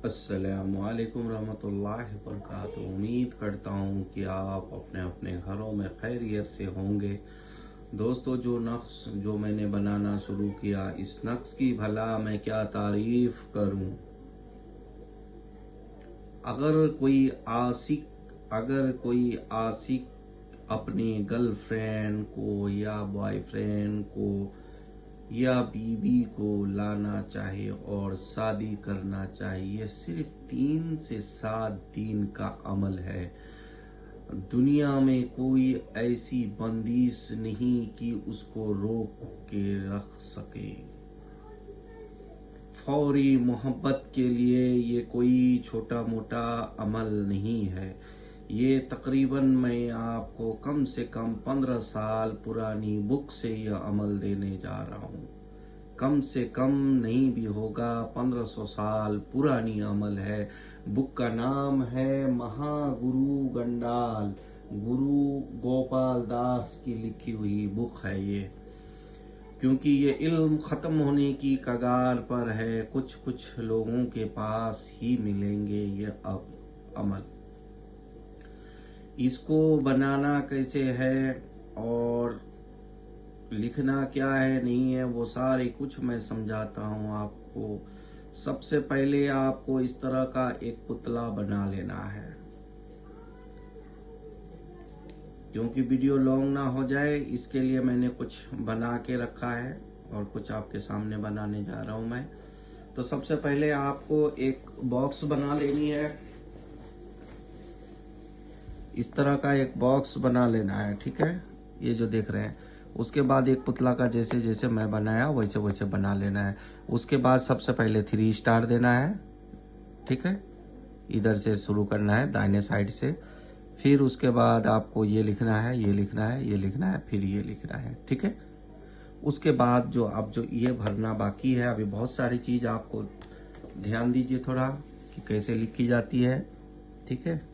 अस्सलामुअलैकुम रहमतुल्लाहि वबरकातुहू। उम्मीद करता हूँ कि आप अपने अपने घरों में खैरियत से होंगे। दोस्तों, जो नक्श जो मैंने बनाना शुरू किया, इस नक्श की भला मैं क्या तारीफ करूँ। अगर कोई आशिक अपने गर्लफ्रेंड को या बॉयफ्रेंड को या बीवी को लाना चाहे और शादी करना चाहिए, सिर्फ 3 से 7 दिन का अमल है। दुनिया में कोई ऐसी बंदिश नहीं कि उसको रोक के रख सके। फौरी मोहब्बत के लिए ये कोई छोटा मोटा अमल नहीं है। ये तकरीबन मैं आपको कम से कम 15 साल पुरानी बुक से यह अमल देने जा रहा हूँ। कम से कम नहीं भी होगा, 1500 साल पुरानी अमल है। बुक का नाम है महागुरु गंडाल। गुरु गोपाल दास की लिखी हुई बुक है ये। क्योंकि ये इल्म खत्म होने की कगार पर है, कुछ कुछ लोगों के पास ही मिलेंगे ये अब अमल। इसको बनाना कैसे है और लिखना क्या है नहीं है, वो सारे कुछ मैं समझाता हूँ आपको। सबसे पहले आपको इस तरह का एक पुतला बना लेना है। क्योंकि वीडियो लॉन्ग ना हो जाए, इसके लिए मैंने कुछ बना के रखा है और कुछ आपके सामने बनाने जा रहा हूं मैं। तो सबसे पहले आपको एक बॉक्स बना लेनी है। इस तरह का एक बॉक्स बना लेना है, ठीक है, ये जो देख रहे हैं। उसके बाद एक पुतला का जैसे जैसे मैं बनाया वैसे वैसे बना लेना है। उसके बाद सबसे पहले 3 स्टार देना है, ठीक है, इधर से शुरू करना है दाहिने साइड से। फिर उसके बाद आपको ये लिखना है, ये लिखना है, ये लिखना है, फिर ये लिखना है, ठीक है। उसके बाद जो ये भरना बाकी है, अभी बहुत सारी चीज आपको ध्यान दीजिए थोड़ा कि कैसे लिखी जाती है, ठीक है।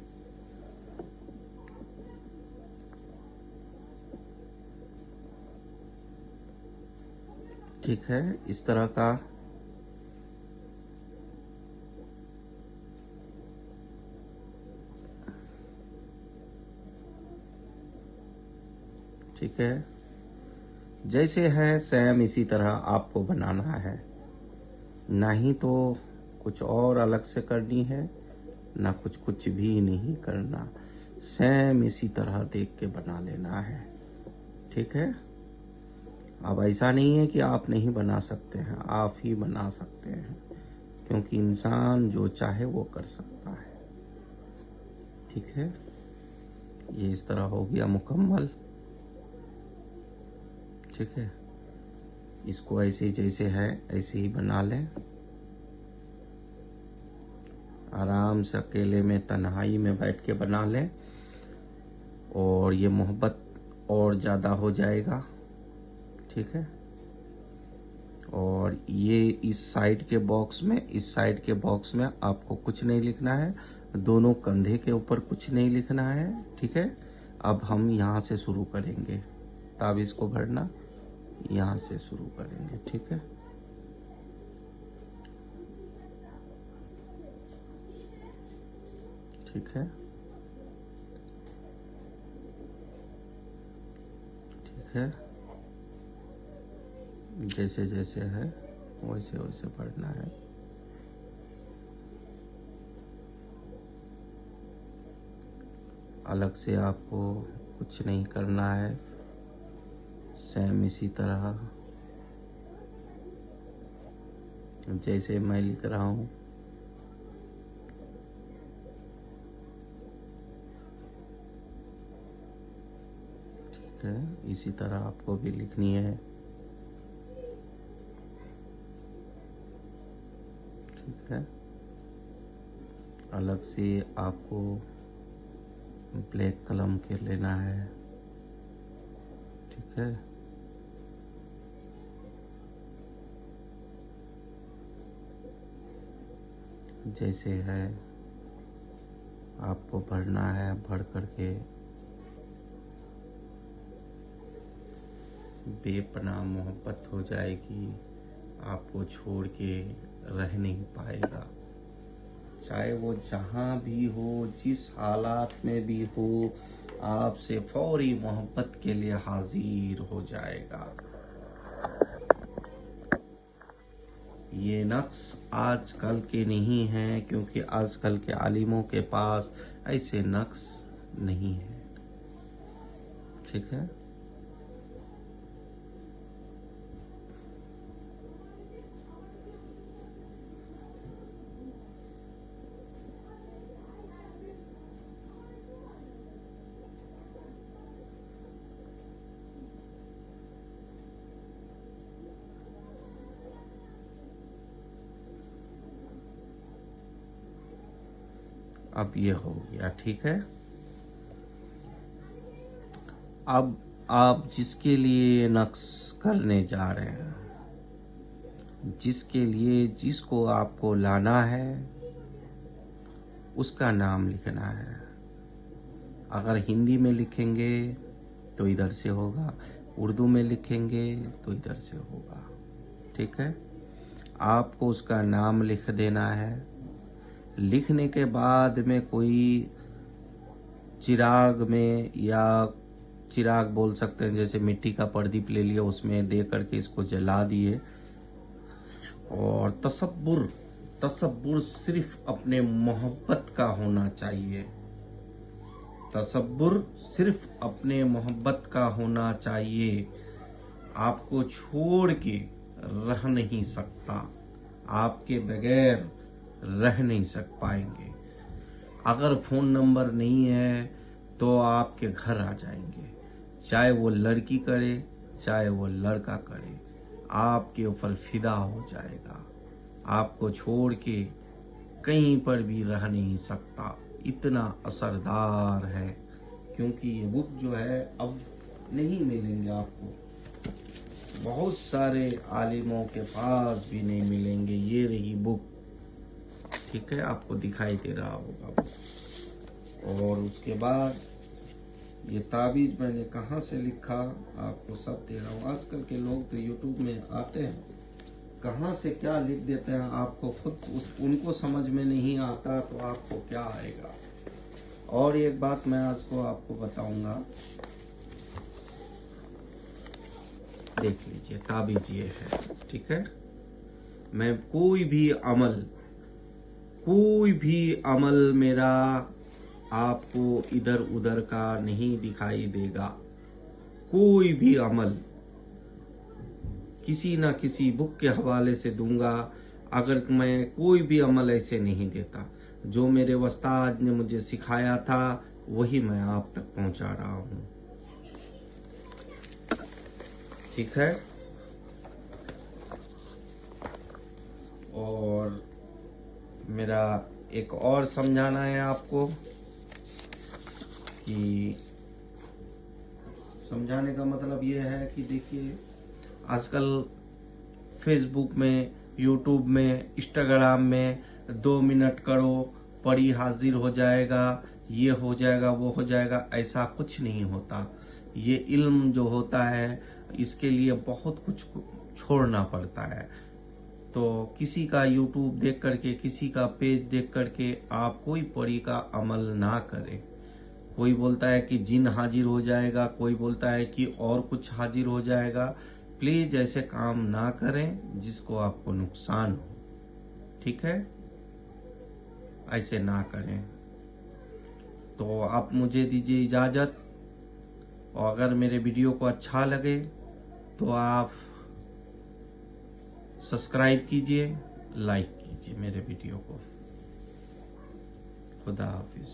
ठीक है, इस तरह का ठीक है, जैसे है सेम इसी तरह आपको बनाना है। नहीं तो कुछ और अलग से करनी है, ना कुछ भी नहीं करना। सेम इसी तरह देख के बना लेना है, ठीक है। अब ऐसा नहीं है कि आप नहीं बना सकते हैं, आप ही बना सकते हैं, क्योंकि इंसान जो चाहे वो कर सकता है, ठीक है। ये इस तरह हो गया मुकम्मल, ठीक है। इसको ऐसे जैसे है ऐसे ही बना लें। आराम से अकेले में तन्हाई में बैठ के बना लें और ये मोहब्बत और ज़्यादा हो जाएगा, ठीक है। और ये इस साइड के बॉक्स में आपको कुछ नहीं लिखना है। दोनों कंधे के ऊपर कुछ नहीं लिखना है, ठीक है। अब हम यहाँ से शुरू करेंगे, ताबीज़ को भरना यहाँ से शुरू करेंगे, ठीक है। ठीक है, ठीक है, जैसे जैसे है वैसे वैसे पढ़ना है। अलग से आपको कुछ नहीं करना है, सेम इसी तरह जैसे मैं लिख रहा हूँ। ठीक है, इसी तरह आपको भी लिखनी है, ठीक है। अलग से आपको ब्लैक कलम के लेना है, ठीक है। जैसे है आपको भरना है, भर करके बेपनाह मोहब्बत हो जाएगी, आपको छोड़ के रह नहीं पाएगा। चाहे वो जहां भी हो, जिस हालात में भी हो, आपसे फौरी मोहब्बत के लिए हाजिर हो जाएगा। ये नक्श आजकल के नहीं हैं, क्योंकि आजकल के आलिमों के पास ऐसे नक्श नहीं है। ठीक है। अब ये हो गया। ठीक है। अब आप जिसके लिए नक्श करने जा रहे हैं, जिसके लिए, जिसको आपको लाना है, उसका नाम लिखना है। अगर हिंदी में लिखेंगे तो इधर से होगा, उर्दू में लिखेंगे तो इधर से होगा। ठीक है। आपको उसका नाम लिख देना है। लिखने के बाद में कोई चिराग में, या चिराग बोल सकते हैं, जैसे मिट्टी का प्रदीप ले लिया, उसमें दे करके इसको जला दिए। और तसब्बुर सिर्फ अपने मोहब्बत का होना चाहिए। तसब्बुर सिर्फ अपने मोहब्बत का होना चाहिए। आपको छोड़ के रह नहीं सकता, आपके बगैर रह नहीं पाएंगे। अगर फोन नंबर नहीं है तो आपके घर आ जाएंगे, चाहे वो लड़की करे चाहे वो लड़का करे, आपके ऊपर फिदा हो जाएगा। आपको छोड़ के कहीं पर भी रह नहीं सकता, इतना असरदार है। क्योंकि ये बुक जो है अब नहीं मिलेंगे आपको, बहुत सारे आलिमों के पास भी नहीं मिलेंगे। ये रही बुक। ठीक है, आपको दिखाई दे रहा होगा। और उसके बाद ये ताबीज मैंने कहाँ से लिखा आपको सब दे रहा हूँ। आजकल के लोग तो यूट्यूब में आते हैं, कहाँ से क्या लिख देते हैं, आपको खुद उनको समझ में नहीं आता तो आपको क्या आएगा। और एक बात मैं आज को आपको बताऊंगा, देख लीजिए ताबीज ये है। ठीक है। मैं कोई भी अमल मेरा आपको इधर उधर का नहीं दिखाई देगा। कोई भी अमल किसी ना किसी बुक के हवाले से दूंगा। अगर मैं कोई भी अमल ऐसे नहीं देता, जो मेरे उस्ताद ने मुझे सिखाया था वही मैं आप तक पहुंचा रहा हूं। ठीक है। और मेरा एक और समझाना है आपको, कि समझाने का मतलब ये है कि देखिए, आजकल फेसबुक में, यूट्यूब में, इंस्टाग्राम में 2 मिनट करो, पढ़ी हाजिर हो जाएगा, ये हो जाएगा, वो हो जाएगा, ऐसा कुछ नहीं होता। ये इल्म जो होता है, इसके लिए बहुत कुछ छोड़ना पड़ता है। तो किसी का यूट्यूब देख करके, किसी का पेज देख करके आप कोई पढ़ी का अमल ना करें। कोई बोलता है कि जिन हाजिर हो जाएगा, कोई बोलता है कि और कुछ हाजिर हो जाएगा। प्लीज ऐसे काम ना करें जिसको आपको नुकसान हो। ठीक है, ऐसे ना करें। तो आप मुझे दीजिए इजाजत। और अगर मेरे वीडियो को अच्छा लगे तो आप सब्सक्राइब कीजिए, लाइक कीजिए मेरे वीडियो को। खुदा हाफिज।